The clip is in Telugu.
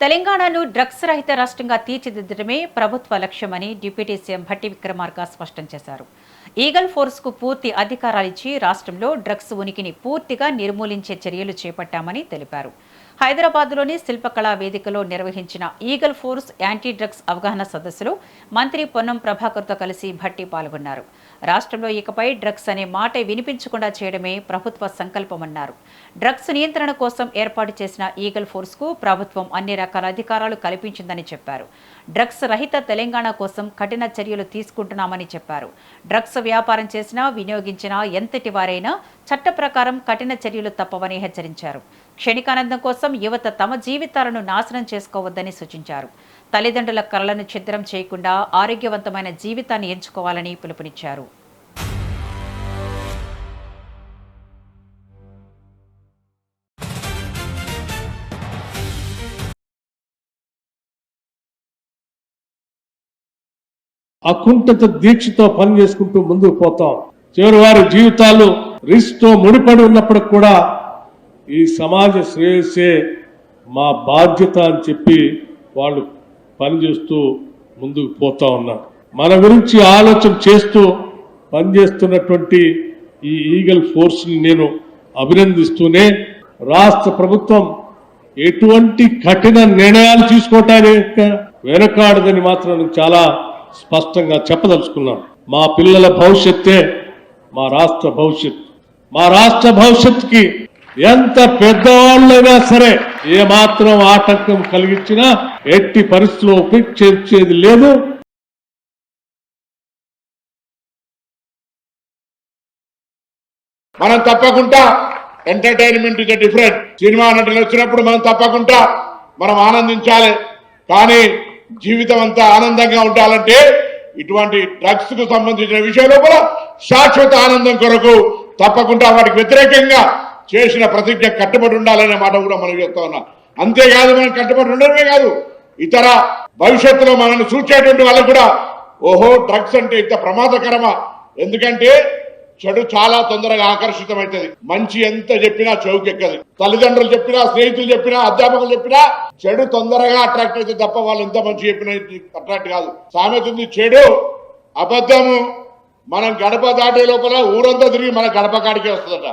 తెలంగాణను డ్రగ్స్ రహిత రాష్ట్రంగా తీర్చిదిద్దడమే ప్రభుత్వ లక్ష్యమని డిప్యూటీ సీఎం భట్టి విక్రమార్క స్పష్టం చేశారు. ఈగల్ ఫోర్స్ కు పూర్తి అధికారాలిచ్చి రాష్ట్రంలో డ్రగ్స్ ఉనికిని పూర్తిగా నిర్మూలించే చర్యలు చేపట్టామని తెలిపారు. హైదరాబాద్లోని శిల్పకళా వేదికలో నిర్వహించిన ఈగల్ ఫోర్స్ యాంటీ డ్రగ్స్ అవగాహన సదస్సులో మంత్రి పొన్నం ప్రభాకర్తో కలిసి భట్టి పాల్గొన్నారు. రాష్ట్రంలో ఇకపై డ్రగ్స్ అనే మాట వినిపించకుండా చేయడమే ప్రభుత్వ సంకల్పమన్నారు. డ్రగ్స్ నియంత్రణ కోసం ఏర్పాటు చేసిన ఈగల్ ఫోర్స్ కు ప్రభుత్వం అన్ని రకాల అధికారాలు కల్పించిందని చెప్పారు. డ్రగ్స్ రహిత తెలంగాణ కోసం కఠిన చర్యలు తీసుకుంటున్నామని చెప్పారు. డ్రగ్స్ వ్యాపారం చేసినా వినియోగించినా ఎంతటి వారైనా చట్ట ప్రకారం కఠిన చర్యలు తప్పవని హెచ్చరించారు. క్షణికానందం కోసం యువత తమ జీవితాలను నాశనం చేసుకోవద్దని సూచించారు. తల్లిదండ్రుల కలలను ఛిద్రం చేయకుండా ఆరోగ్యవంతమైన జీవితాన్ని ఎంచుకోవాలని పిలుపునిచ్చారు. అకుంఠిత దీక్షతో పని చేసుకుంటూ ముందుకు పోతాం. చివరి వారి జీవితాలు రిస్క్ తో ముడిపడి ఉన్నప్పటికి కూడా ఈ సమాజ శ్రేయస్సే మా బాధ్యత అని చెప్పి వాళ్ళు పనిచేస్తూ ముందుకు పోతా ఉన్నారు. మన గురించి ఆలోచన చేస్తూ పనిచేస్తున్నటువంటి ఈ ఈగల్ ఫోర్స్ ని నేను అభినందిస్తూనే రాష్ట్ర ప్రభుత్వం ఎటువంటి కఠిన నిర్ణయాలు తీసుకోవటానికి వెనకాడదని మాత్రం నేను చాలా స్పష్టంగా చెప్పదలుచుకున్నాం. మా పిల్లల భవిష్యత్తే మా రాష్ట్ర భవిష్యత్. మా రాష్ట్ర భవిష్యత్తుకి ఎంత పెద్దవాళ్ళైనా సరే ఏమాత్రం ఆటంకం కలిగించినా ఎట్టి పరిస్థితుల్లో ఉపేక్షించేది లేదు. మనం తప్పకుండా ఎంటర్టైన్మెంట్ ఇస్ డిఫరెంట్. సినిమా నటులు వచ్చినప్పుడు మనం తప్పకుండా మనం ఆనందించాలి. కానీ జీవితం అంతా ఆనందంగా ఉండాలంటే ఇటువంటి డ్రగ్స్ కు సంబంధించిన విషయంలో కూడా శాశ్వత ఆనందం కొరకు తప్పకుండా వాటికి వ్యతిరేకంగా చేసిన ప్రతిజ్ఞ కట్టుబడి ఉండాలనే మాట కూడా మనం చెప్తా ఉన్నాం. అంతేకాదు, మనం కట్టుబడి ఉండడమే కాదు, ఇతర భవిష్యత్తులో మనల్ని చూసేటువంటి వాళ్ళకు కూడా ఓహో డ్రగ్స్ అంటే ఇంత ప్రమాదకరమా, ఎందుకంటే చెడు చాలా తొందరగా ఆకర్షితమవుతుంది. మంచి ఎంత చెప్పినా చెవుకెక్కదు. తల్లిదండ్రులు చెప్పినా, స్నేహితులు చెప్పినా, అధ్యాపకులు చెప్పినా చెడు తొందరగా అట్రాక్ట్ అయితే తప్ప వాళ్ళు ఎంత మంచి చెప్పినా అట్రాక్ట్ కాదు. సామెత ఉంది, చెడు అబద్ధము మనం గడప దాటే లోపల ఊరంతా తిరిగి మన గడప కాడికే వస్తుందట.